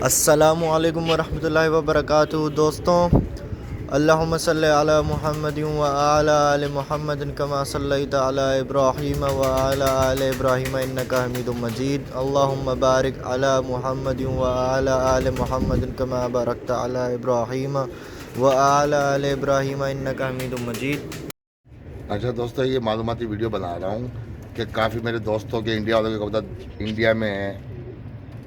अस्सलामु अलैकुम वरहमतुल्लाहि वबरकातुहू। दोस्तों, अल्लाहुम्मा सल्लि अला मुहम्मदिन व अला आलि मुहम्मदिन कमा सल्लैता अला इब्राहीम व अला आलि इब्राहीम इन्नका हमीदुम मजीद। अल्लाहुम्मा बारिक अला मुहम्मदिन व अला आलि मुहम्मदिन कमा बारकता अला इब्राहीम व अला आलि इब्राहीम इन्नका हमीदुम मजीद। अच्छा दोस्तों, ये मालूमाती वीडियो बना रहा हूँ कि काफ़ी मेरे दोस्तों के इंडिया वालों के कबूतर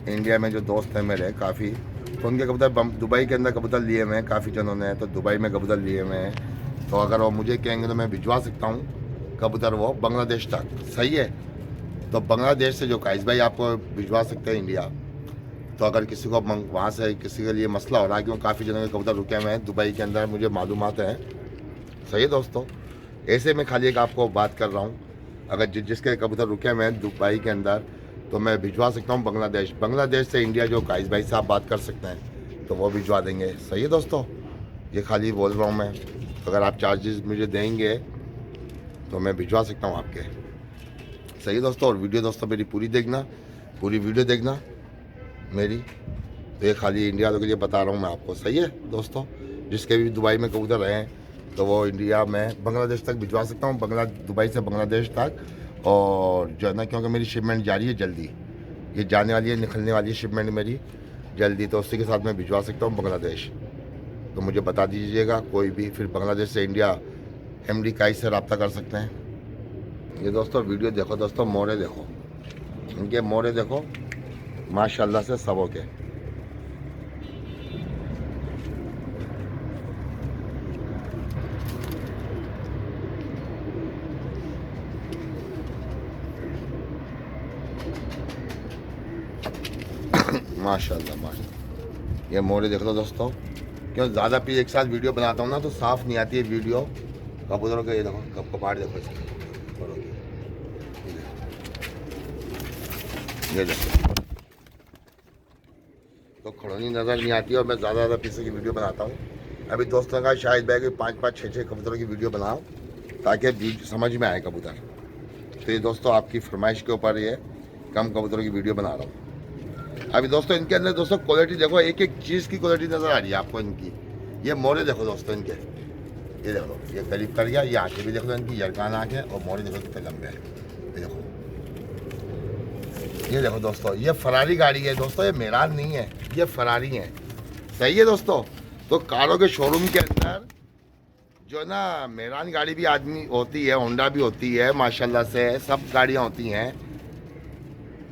इंडिया में जो दोस्त हैं मेरे काफ़ी, तो उनके कबूतर दुबई के अंदर कबूतर लिए हुए हैं काफ़ी जनों ने। तो दुबई में कबूतर लिए हुए हैं, तो अगर वो मुझे कहेंगे तो मैं भिजवा सकता हूँ कबूतर वो बांग्लादेश तक। सही है, तो बांग्लादेश से जो काइस भाई आपको भिजवा सकते हैं इंडिया। तो अगर किसी को वहाँ से किसी के लिए मसला हो रहा है, क्योंकि काफ़ी जनों के कबूतर रुके हुए हैं दुबई के अंदर, मुझे मालूमात हैं। सही है दोस्तों, ऐसे में खाली एक आपको बात कर रहा हूँ, अगर जिसके कबूतर रुके हुए हैं दुबई के अंदर तो मैं भिजवा सकता हूँ बांग्लादेश से इंडिया। जो काइस भाई साहब बात कर सकते हैं तो वो भिजवा देंगे। सही है दोस्तों, ये खाली बोल रहा हूँ मैं। अगर आप चार्जेस मुझे देंगे तो मैं भिजवा सकता हूँ आपके। सही है दोस्तों, और वीडियो दोस्तों मेरी पूरी वीडियो देखना मेरी। तो ये खाली इंडिया वालों के लिए बता रहा हूँ मैं आपको। सही है दोस्तों, जिसके भी दुबई में कबूतर रहे हैं तो वो इंडिया में बांग्लादेश तक भिजवा सकता हूँ, दुबई से बांग्लादेश तक। और जो है ना, क्योंकि मेरी शिपमेंट जा रही है जल्दी, ये जाने वाली है, निकलने वाली है शिपमेंट मेरी जल्दी, तो उसी के साथ मैं भिजवा सकता हूँ बांग्लादेश। तो मुझे बता दीजिएगा कोई भी, फिर बांग्लादेश से इंडिया MD काइस से रब्ता कर सकते हैं। ये दोस्तों वीडियो देखो दोस्तों, मोरे देखो, इनके मोरे देखो माशाल्लाह से सबों के। माशाल्लाह ये मोरे देख लो दोस्तों। क्यों ज़्यादा पीस एक साथ वीडियो बनाता हूँ ना तो साफ़ नहीं आती है वीडियो कबूतरों के। ये देखो कब कपाट देखो इसके, ये देखो तो खड़ोनी नज़र नहीं आती है। और मैं ज़्यादा पीस की वीडियो बनाता हूँ। अभी दोस्तों का शाहिद भाई की 5-5, 6-6 कबूतरों की वीडियो बनाओ ताकि समझ में आए कबूतर। तो ये दोस्तों आपकी फरमाइश के ऊपर ये कम कबूतरों की वीडियो बना रहा हूँ। अभी दोस्तों इनके अंदर दोस्तों क्वालिटी देखो, एक एक चीज़ की क्वालिटी नज़र आ रही है आपको इनकी। ये मोरे देखो दोस्तों इनके, ये देखो ये करीब कर गया, ये आँखें भी देख लो इनकी, यरकान आँखें, और मोरे देखो कितने लंबे हैं। ये देखो दोस्तों, ये फरारी गाड़ी है दोस्तों, ये मेरान नहीं है, ये फरारी है। सही है दोस्तों, तो कारों के शोरूम के अंदर जो ना मेरान गाड़ी भी आदमी होती है, होंडा भी होती है, माशाल्लाह से सब गाड़ियाँ होती हैं,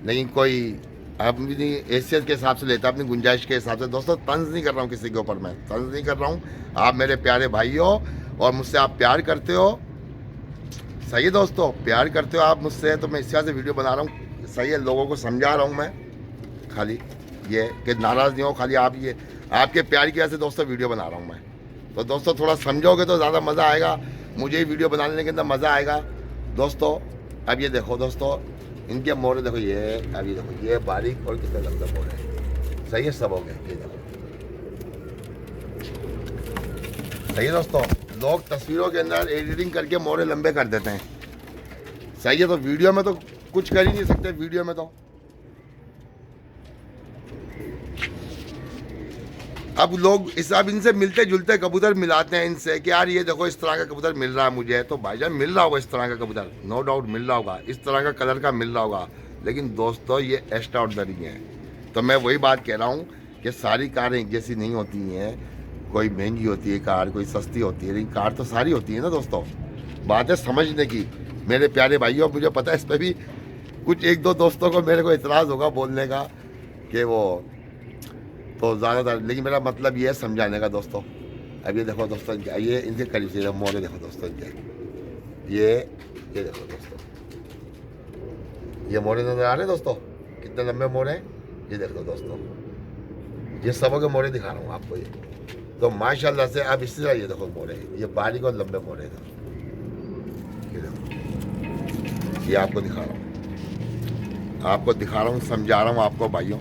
लेकिन कोई अपनी हैसियत के हिसाब से लेता है, अपनी गुंजाइश के हिसाब से। दोस्तों तंज नहीं कर रहा हूँ किसी के ऊपर, मैं तंज नहीं कर रहा हूँ। आप मेरे प्यारे भाई हो और मुझसे आप प्यार करते हो। सही है दोस्तों, प्यार करते हो आप मुझसे, तो मैं इस तरह से वीडियो बना रहा हूँ। सही है, लोगों को समझा रहा हूँ मैं, खाली ये कि नाराज़ नहीं हो, खाली आप ये आपके प्यार की वजह से दोस्तों वीडियो बना रहा हूँ मैं। तो दोस्तों थोड़ा समझोगे तो ज़्यादा मज़ा आएगा, मुझे ही वीडियो बनाने के अंदर मज़ा आएगा दोस्तों। अब ये देखो दोस्तों इनके मोरे देखो, ये अभी देखो ये बारीक और कितने लंबे मोरे हैं। सही है सब हो गए, ये देखो। सही है दोस्तों, लोग तस्वीरों के अंदर एडिटिंग करके मोरे लंबे कर देते हैं। सही है, तो वीडियो में तो कुछ कर ही नहीं सकते, वीडियो में तो अब लोग अब इनसे मिलते जुलते कबूतर मिलाते हैं इनसे कि यार ये देखो इस तरह का कबूतर मिल रहा है मुझे। तो भाईजान मिल रहा होगा इस तरह का कबूतर, नो डाउट मिल रहा होगा, इस तरह का कलर का मिल रहा होगा, लेकिन दोस्तों ये एक्स्ट्रा ऑर्डिनरी है। तो मैं वही बात कह रहा हूँ कि सारी कारें एक जैसी नहीं होती हैं, कोई महंगी होती है कार, कोई सस्ती होती है, लेकिन कार तो सारी होती है ना दोस्तों। बात है समझने की मेरे प्यारे भाइयों। मुझे पता है इस पर भी कुछ 1-2 दोस्तों को मेरे को इतराज़ होगा बोलने का कि वो तो ज़्यादातर, लेकिन मेरा मतलब ये है समझाने का दोस्तों। अब ये देखो दोस्तों इनके, ये इनके करीब से मोरे देखो दोस्तों इनके, ये देखो दोस्तों, ये मोरे नजर आ रहे हैं दोस्तों, कितने लंबे मोरे हैं, ये देखो दोस्तों। ये सबों के मोरे दिखा रहा हूँ आपको ये। तो माशाल्लाह से आप इसी तरह ये देखो मोरे, ये बारीक और लंबे मोरे हैं, ये देखो, ये आपको दिखा रहा हूँ, समझा रहा हूँ आपको भाइयों।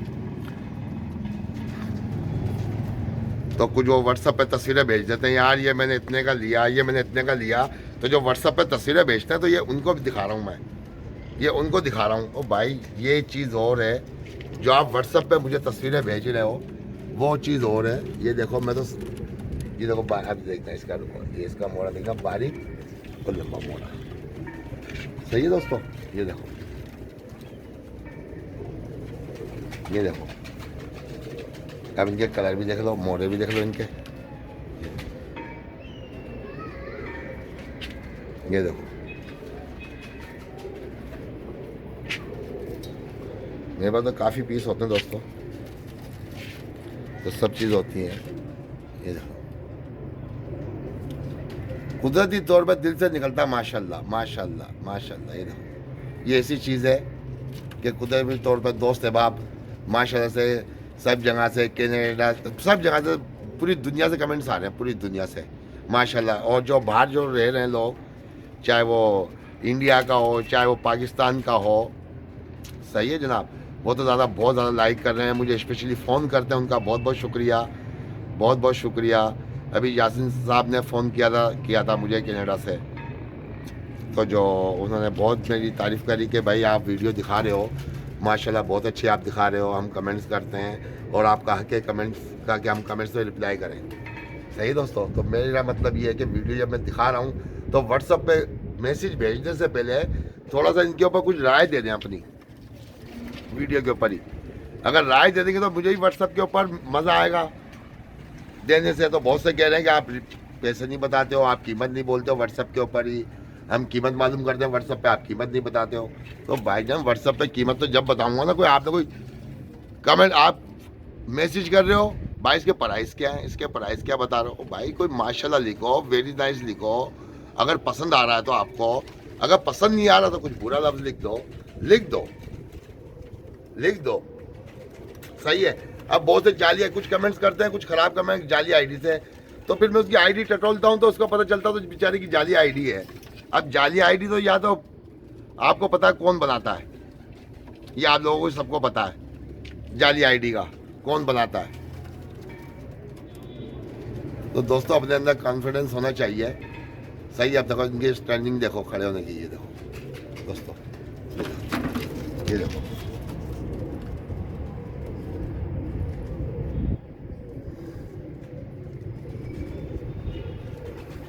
तो कुछ वो व्हाट्सएप पे तस्वीरें भेज देते हैं, यार ये मैंने इतने का लिया, ये मैंने इतने का लिया। तो जो व्हाट्सएप पे तस्वीरें भेजते हैं तो ये उनको भी दिखा रहा हूँ मैं, ये उनको दिखा रहा हूँ। ओ भाई ये चीज़ और है, जो आप व्हाट्सएप पे मुझे तस्वीरें भेज रहे हो वो चीज़ और है। ये देखो मैं तो ये देखो अब देखना इसका, रुको, ये इसका मोड़ा देखना, बारीक और लंबा मोड़ा, सही है दोस्तों। ये देखो, ये देखो, अब इनके कलर भी देख लो, मोड़े भी देख लो इनके, ये देखो। मेरे पास तो काफ़ी पीस होते हैं दोस्तों, तो सब चीज़ होती है। ये देखो, कुदरती तौर पर दिल से निकलता माशाल्लाह माशाल्लाह माशाल्लाह। ये देखो, ये ऐसी चीज़ है कि कुदरती तौर पर दोस्त अहबाब माशाल्लाह से सब जगह से, कनाडा, सब जगह से, पूरी दुनिया से कमेंट्स आ रहे हैं, पूरी दुनिया से माशाल्लाह। और जो बाहर जो रह रहे हैं लोग, चाहे वो इंडिया का हो चाहे वो पाकिस्तान का हो, सही है जनाब, वो तो बहुत ज़्यादा लाइक कर रहे हैं मुझे, स्पेशली फ़ोन करते हैं, उनका बहुत बहुत शुक्रिया, बहुत बहुत शुक्रिया। अभी यासिन साहब ने फ़ोन किया था मुझे कनाडा से, तो जो उन्होंने बहुत मेरी तारीफ़ करी कि भाई आप वीडियो दिखा रहे हो माशाल्लाह, बहुत अच्छे आप दिखा रहे हो, हम कमेंट्स करते हैं और आपका हक है कमेंट्स का कि हम कमेंट्स में रिप्लाई करें। सही दोस्तों, तो मेरा मतलब ये है कि वीडियो जब मैं दिखा रहा हूँ तो व्हाट्सएप पे मैसेज भेजने से पहले थोड़ा सा इनके ऊपर कुछ राय दे दें अपनी वीडियो के ऊपर ही। अगर राय दे देंगे तो मुझे ही व्हाट्सएप के ऊपर मज़ा आएगा देने से। तो बहुत से कह रहे हैं कि आप पैसे नहीं बताते हो, आप कीमत नहीं बोलते हो व्हाट्सएप के ऊपर ही, हम कीमत मालूम करते हैं व्हाट्सएप पे, आप कीमत नहीं बताते हो। तो भाईजान व्हाट्सएप पे कीमत तो जब बताऊंगा ना, कोई आपने कोई कमेंट, आप मैसेज कर रहे हो भाई इसके प्राइस क्या है, इसके प्राइस क्या बता रहे हो, भाई कोई माशाल्लाह लिखो, वेरी नाइस लिखो। अगर पसंद आ रहा है तो आपको, अगर पसंद नहीं आ रहा तो कुछ बुरा लफ्ज़ लिख दो, लिख दो, लिख दो, सही है। अब बहुत से जाली कुछ कमेंट्स करते हैं, कुछ ख़राब कमेंट जाली आईडी से, तो फिर मैं उसकी आईडी टटोलता हूँ तो उसको पता चलता तो बेचारे की जाली आईडी है। अब जाली आईडी तो या तो आपको पता है कौन बनाता है, ये आप लोगों को सबको पता है जाली आईडी का कौन बनाता है। तो दोस्तों अपने अंदर कॉन्फिडेंस होना चाहिए, सही है। अब देखो इनकी स्टैंडिंग देखो, खड़े होने की, ये देखो दोस्तों, ये देखो,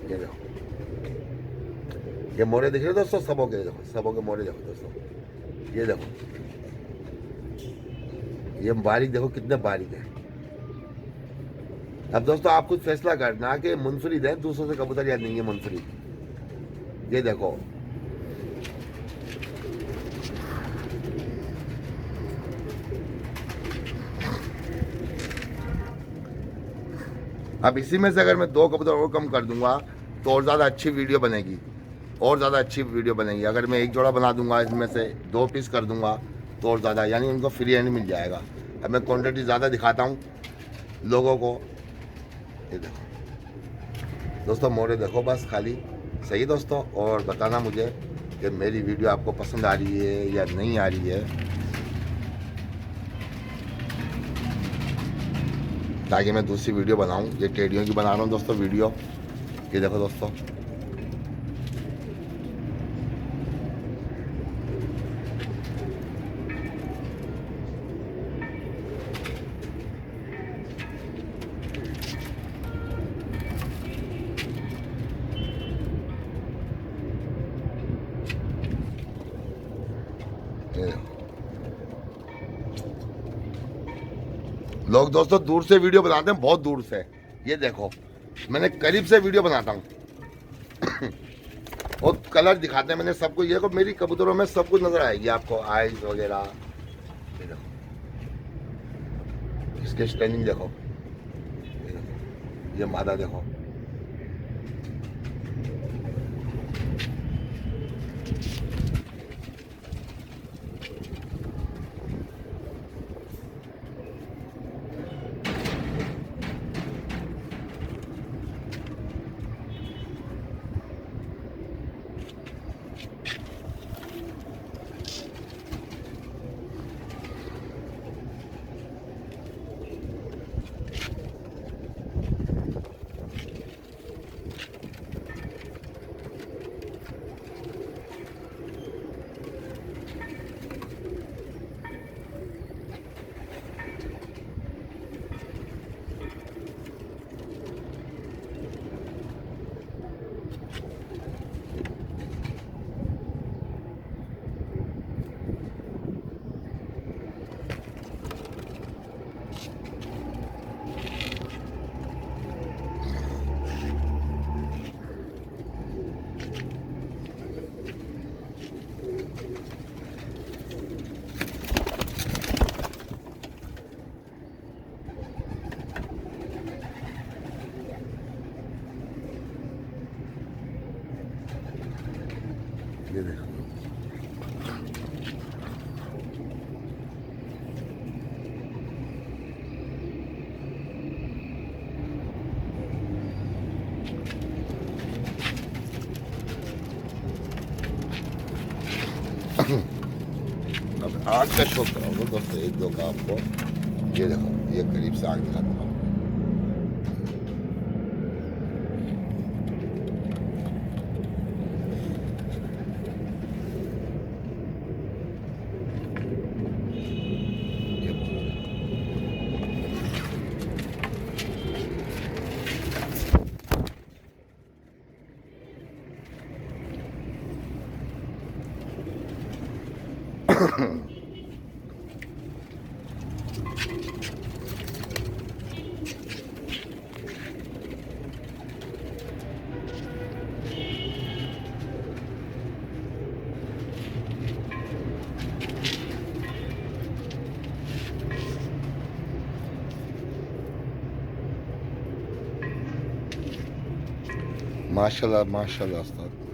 ये देखो, ये मोरे दिख रहे हो दोस्तों सबों के, देखो सबों के मोरे देखो दोस्तों, ये देखो, ये बारीक देखो कितने बारीक है। अब दोस्तों आप खुद फैसला करना कि मुनफरिद है दूसरों से कबूतर या नहीं है मुनफरिद। ये देखो, अब इसी में से अगर मैं 2 कबूतर और कम कर दूंगा तो और ज़्यादा अच्छी वीडियो बनेगी, और ज़्यादा अच्छी वीडियो बनेगी। अगर मैं 1 जोड़ा बना दूंगा, इसमें से 2 पीस कर दूंगा तो और ज़्यादा, यानी उनको फ्री हैंड मिल जाएगा। अब मैं क्वांटिटी ज़्यादा दिखाता हूँ लोगों को। ये देखो दोस्तों, मोरे देखो बस खाली, सही दोस्तों। और बताना मुझे कि मेरी वीडियो आपको पसंद आ रही है या नहीं आ रही है, ताकि मैं दूसरी वीडियो बनाऊं। ये टेडियों की बना रहा हूँ दोस्तों वीडियो, ये देखो दोस्तों, लोग दोस्तों दूर से वीडियो बनाते हैं, बहुत दूर से। ये देखो मैंने करीब से वीडियो बनाता हूँ और कलर दिखाते हैं मैंने सबको। ये देखो मेरी कबूतरों में सब कुछ नजर आएगी आपको, आइज वगैरह। ये देखो इसके स्टैंडिंग देखो, ये मादा देखो, अब आग का शौक कराऊंगा दोस्तों, एक दो का आपको। ये देखो, ये करीब से आग दिखाता हूँ। माशाल्लाह माशाल्लाह उस्ताद।